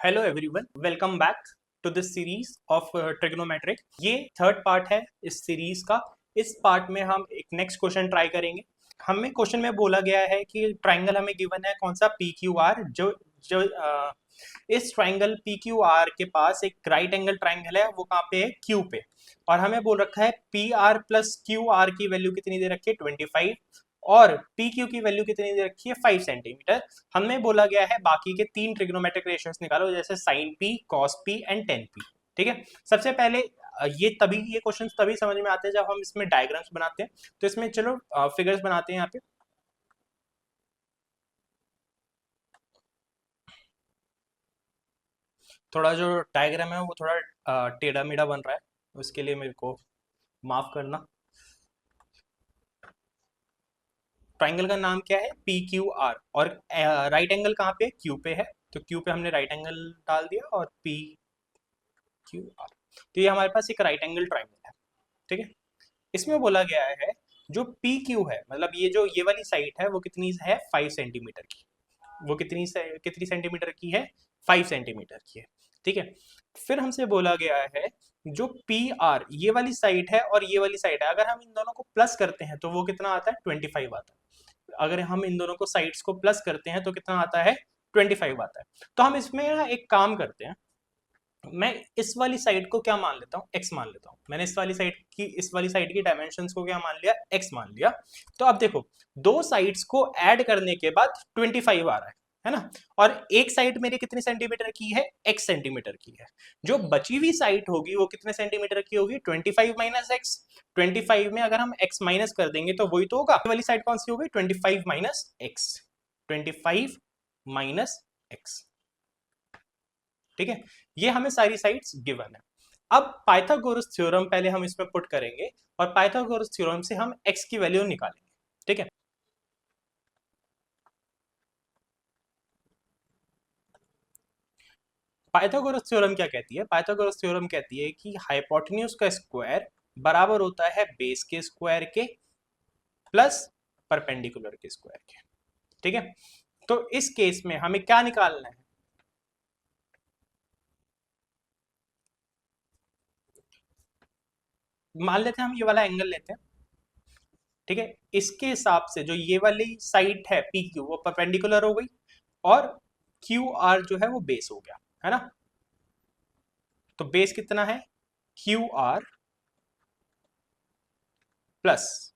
Hello everyone, welcome back to this series of trigonometric. ये third part है इस series का। इस पार्ट में हम एक नेक्स्ट क्वेश्चन ट्राई करेंगे। हमें क्वेश्चन में बोला गया है कि ट्राइंगल हमें गिवन है कौन सा, पी क्यू आर। जो जो इस ट्राइंगल पी क्यू आर के पास एक राइट एंगल ट्राइंगल है, वो कहाँ पे है, क्यू पे। और हमें बोल रखा है P R plus Q R की वैल्यू कितनी दे रखी है, 25, और पी क्यू की वैल्यू कितनी दे रखी है, 5 सेंटीमीटर। हमें बोला गया है बाकी के 3 ट्रिग्नोमेट्रिक रेशियोज निकालो, जैसे sine P, cos P and tan P. ठीक है। सबसे पहले ये क्वेश्चन तभी समझ में आते हैं जब हम इसमें डायग्राम्स बनाते हैं। तो इसमें चलो फिगर्स बनाते हैं यहाँ पे। थोड़ा जो डायग्राम है वो थोड़ा टेढ़ा मेढ़ा बन रहा है, उसके लिए मेरे को माफ करना। ट्राइंगल का नाम क्या है, पी क्यू आर, और राइट एंगल कहाँ पे, क्यू पे है। तो क्यू पे हमने राइट एंगल डाल दिया, और पी क्यू आर। तो ये हमारे पास एक राइट एंगल ट्राइंगल है। ठीक है। इसमें बोला गया है जो पी क्यू है, मतलब ये जो ये वाली साइड है वो कितनी है, 5 सेंटीमीटर की। वो कितनी सेंटीमीटर की है, 5 सेंटीमीटर की है। ठीक है। फिर हमसे बोला गया है जो पी आर ये वाली साइड है और ये वाली साइड है, अगर हम इन दोनों को प्लस करते हैं तो वो कितना आता है, 25 आता है। अगर हम इन दोनों को साइड्स को प्लस करते हैं तो कितना आता है, 25 आता है। तो हम इसमें ना एक काम करते हैं, मैं इस वाली साइड को क्या मान लेता हूँ, x मान लेता हूँ। मैंने इस वाली साइड की डायमेंशंस को क्या मान लिया, x मान लिया। तो अब देखो, दो साइड्स को ऐड करने के बाद 25 आ रहा है ना। और एक साइड मेरी कितनी सेंटीमीटर की है, x सेंटीमीटर की है। जो बची हुई साइड होगी वो कितने सेंटीमीटर की होगी, 25 माइनस एक्स। 25 में अगर हम x माइनस कर देंगे तो वही तो होगा, ये वाली साइड कौन सी होगी, 25 माइनस एक्स। 25 minus x. ठीक है। ये हमें सारी साइड्स गिवन है। अब पाइथागोरस थ्योरम पहले हम इसमें पुट करेंगे, और पाइथागोरस थ्योरम से हम x की वैल्यू निकालेंगे। ठीक है। पाइथागोरस थ्योरम क्या कहती है, पाइथागोरस थ्योरम कहती है कि हाइपोटेन्यूज का स्क्वायर बराबर होता है बेस के स्क्वायर के प्लस परपेंडिकुलर के स्क्वायर के। ठीक है। तो इस केस में हमें क्या निकालना है, मान लेते हैं हम ये वाला एंगल लेते हैं। ठीक है। इसके हिसाब से जो ये वाली साइड है पी क्यू, वो परपेंडिकुलर हो गई, और क्यू आर जो है वो बेस हो गया, है ना। तो बेस कितना है, क्यू आर प्लस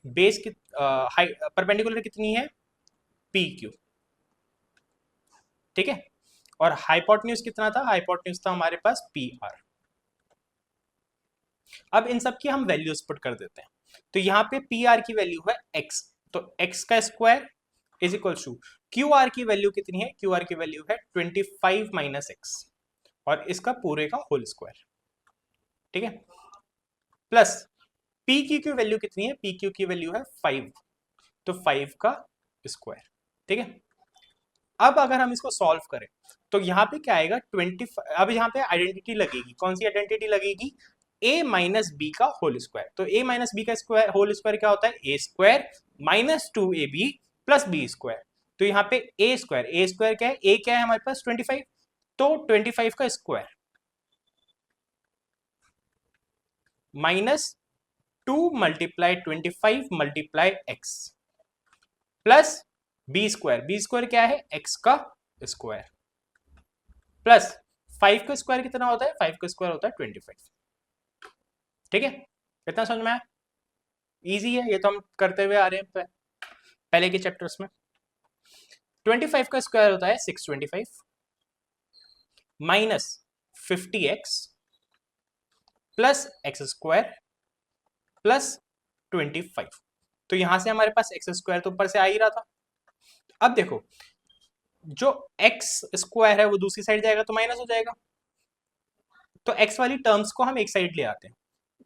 बेस की परपेंडिकुलर कितनी है, पी क्यू। ठीक है। और हाइपोटेन्यूज कितना था, हाइपोटेन्यूज था हमारे पास पी आर। अब इन सब की हम वैल्यूज पुट कर देते हैं। तो यहाँ पे पी आर की वैल्यू है एक्स, तो एक्स का square is equal to Q R की वैल्यू कितनी है, क्यू आर की वैल्यू है 25 माइनस एक्स, और इसका पूरे का होल स्क्वायर। ठीक है। प्लस पी क्यू की वैल्यू कितनी है, पी क्यू की वैल्यू है 5, तो 5 का स्क्वायर। ठीक है। अब अगर हम इसको सॉल्व करें तो यहाँ पे क्या आएगा, 20। अब यहाँ पे आइडेंटिटी लगेगी, कौन सी आइडेंटिटी लगेगी, a माइनस बी का होल स्क्वायर। तो a माइनस बी का स्क्वायर होल स्क्वायर क्या होता है, A square minus 2ab plus B square. तो यहाँ पे ए स्क्वायर क्या है, a क्या है हमारे पास 25, तो 25 का square minus 2 multiply 25 multiply X plus B square क्या है, एक्स का स्क्वायर, प्लस 5 का स्क्वायर कितना होता है, 5 का स्क्वायर होता है 25। ठीक है। कितना समझ में आया, इजी है, ये तो हम करते हुए आ रहे हैं पहले के चैप्टर्स में। 25 का स्क्वायर होता है 625 minus 50x plus x square plus 25। तो यहां से हमारे पास एक्स स्क्वायर तो ऊपर से आ ही रहा था। अब देखो, जो एक्स स्क्वायर है वो दूसरी साइड जाएगा तो माइनस हो जाएगा, तो एक्स वाली टर्म्स को हम एक साइड ले आते हैं।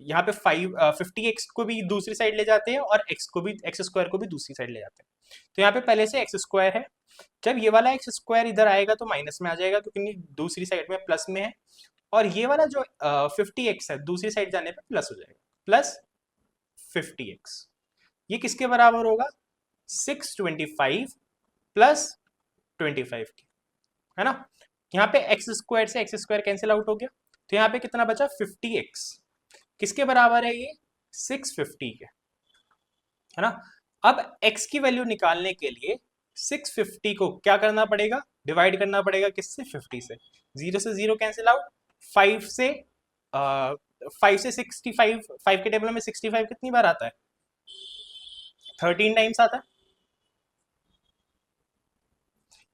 यहाँ पे 50x को भी दूसरी साइड ले जाते हैं, और एक्स स्क्वायर को भी दूसरी साइड ले जाते हैं। तो यहाँ पे पहले से एक्स स्क्वायर है, जब ये वाला एक्स स्क्वायर इधर आएगा तो माइनस में आ जाएगा, क्योंकि दूसरी साइड में प्लस में है। और ये वाला जो 50x है दूसरी साइड जाने पे प्लस हो जाएगा, प्लस 50x। ये किसके बराबर होगा, 625 प्लस 25 के। है ना। यहाँ पे एक्स स्क्वायर से एक्स स्क्वायर कैंसिल आउट हो गया, तो यहाँ पे कितना बचा 50x, किसके बराबर है ये 650 के, है ना। अब x की वैल्यू निकालने के लिए 650 को क्या करना पड़ेगा, डिवाइड करना पड़ेगा किससे 50 से, 0 से 0 कैंसिल आउट, 5 से 65, 5 के टेबल में 65 कितनी बार आता है 13 टाइम्स आता है।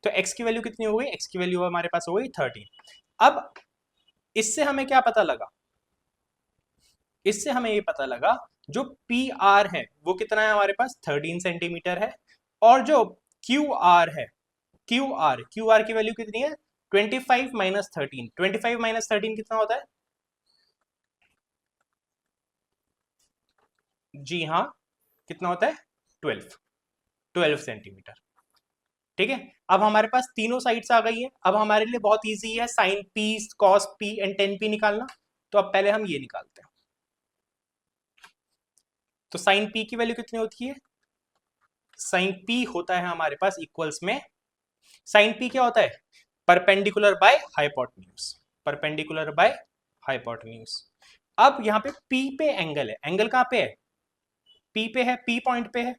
तो x की वैल्यू कितनी हो गई, x की वैल्यू हमारे पास हो गई 13। अब इससे हमें क्या पता लगा, इससे हमें ये पता लगा जो पी आर है वो कितना है हमारे पास 13 सेंटीमीटर है, और जो क्यू आर है, क्यू आर की वैल्यू कितनी है 25 माइनस 13, 25 माइनस 13 कितना होता है, जी हाँ कितना होता है 12 सेंटीमीटर। ठीक है, अब हमारे पास तीनों साइड्स आ गई है, अब हमारे लिए बहुत इजी है sine P cos P and tan P निकालना। तो अब पहले हम ये निकालते हैं, तो साइन पी की वैल्यू कितनी होती है, साइन पी होता है हमारे पास इक्वल्स में, साइन पी क्या होता है perpendicular by hypotenuse, perpendicular by hypotenuse. अब यहाँ पे पी पे एंगल है, एंगल कहाँ पे है पी पे है, पी पॉइंट पे है,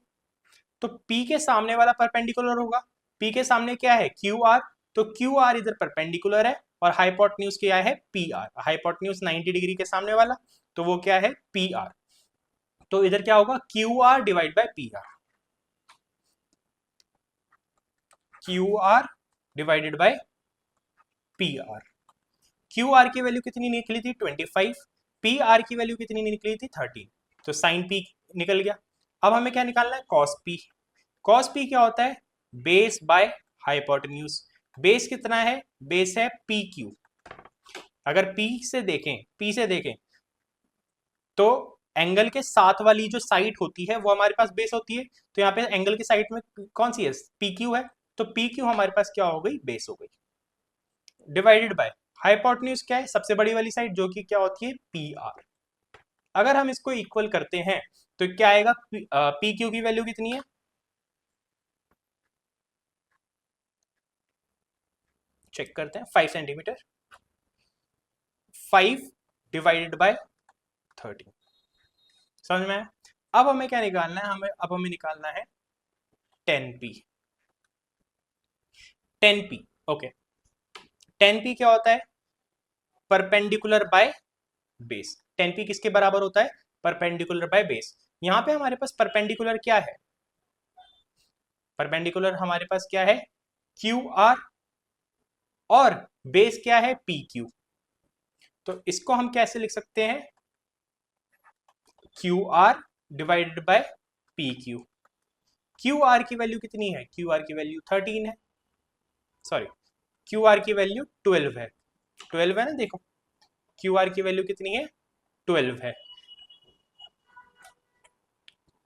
तो पी के सामने वाला परपेंडिकुलर होगा, पी के सामने क्या है क्यू आर, तो क्यू आर इधर परपेंडिकुलर है, और हाइपोटेन्यूज क्या है पी आर, हाइपोटेन्यूज 90 डिग्री के सामने वाला, तो वो क्या है पी आर, तो इधर क्या होगा Q R divide by P R, Q R divided by P R. Q R की वैल्यू कितनी निकली थी 25, पी आर की वैल्यू कितनी निकली थी 13, तो साइन पी निकल गया। अब हमें क्या निकालना है कॉस पी, कॉस पी क्या होता है बेस बाय हाइपोटेन्यूज, बेस कितना है बेस है पी क्यू, अगर पी से देखें तो एंगल के साथ वाली जो साइड होती है वो हमारे पास बेस होती है, तो यहाँ पे एंगल की साइड में कौन सी है पी क्यू है, तो पी क्यू हमारे पास क्या हो गई बेस हो गई, डिवाइडेड बाय हाइपोटेन्यूज क्या है सबसे बड़ी वाली साइड जो कि क्या होती है पी आर। अगर हम इसको इक्वल करते हैं तो क्या आएगा पी क्यू की वैल्यू कितनी है, चेक करते हैं 5 सेंटीमीटर, 5 डिवाइडेड बाय 13, समझ में आया। अब हमें क्या निकालना है, हमें निकालना है 10p, 10p ओके, 10p क्या होता है परपेंडिकुलर बाय बेस, 10p किसके बराबर होता है परपेंडिकुलर बाय बेस। यहां पे हमारे पास परपेंडिकुलर क्या है, परपेंडिकुलर हमारे पास क्या है क्यू आर, और बेस क्या है पी क्यू, तो इसको हम कैसे लिख सकते हैं Q R divided by P Q, Q R की वैल्यू कितनी है क्यू आर की वैल्यू 13 है, सॉरी क्यू आर की वैल्यू 12 है, 12 है ना, देखो क्यू आर की वैल्यू कितनी है 12 है,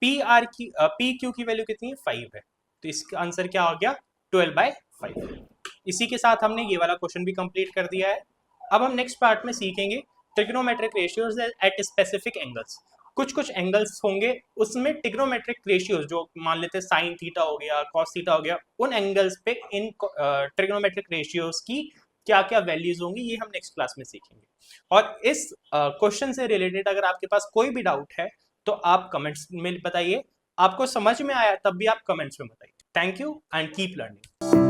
पी आर की पी क्यू की वैल्यू कितनी है 5 है, तो इसका आंसर क्या हो गया 12/5। इसी के साथ हमने ये वाला क्वेश्चन भी कंप्लीट कर दिया है। अब हम नेक्स्ट पार्ट में सीखेंगे trigonometric ratios at specific angles, कुछ कुछ एंगल्स होंगे उसमें ट्रिग्नोमेट्रिक रेशियोज जो मान लेते हैं साइन थीटा हो गया कॉस थीटा हो गया, उन एंगल्स पे इन ट्रिग्नोमेट्रिक रेशियोज की क्या क्या वैल्यूज होंगी ये हम नेक्स्ट क्लास में सीखेंगे। और इस क्वेश्चन से रिलेटेड अगर आपके पास कोई भी डाउट है तो आप कमेंट्स में बताइए, आपको समझ में आया तब भी आप कमेंट्स में बताइए। Thank you and keep learning.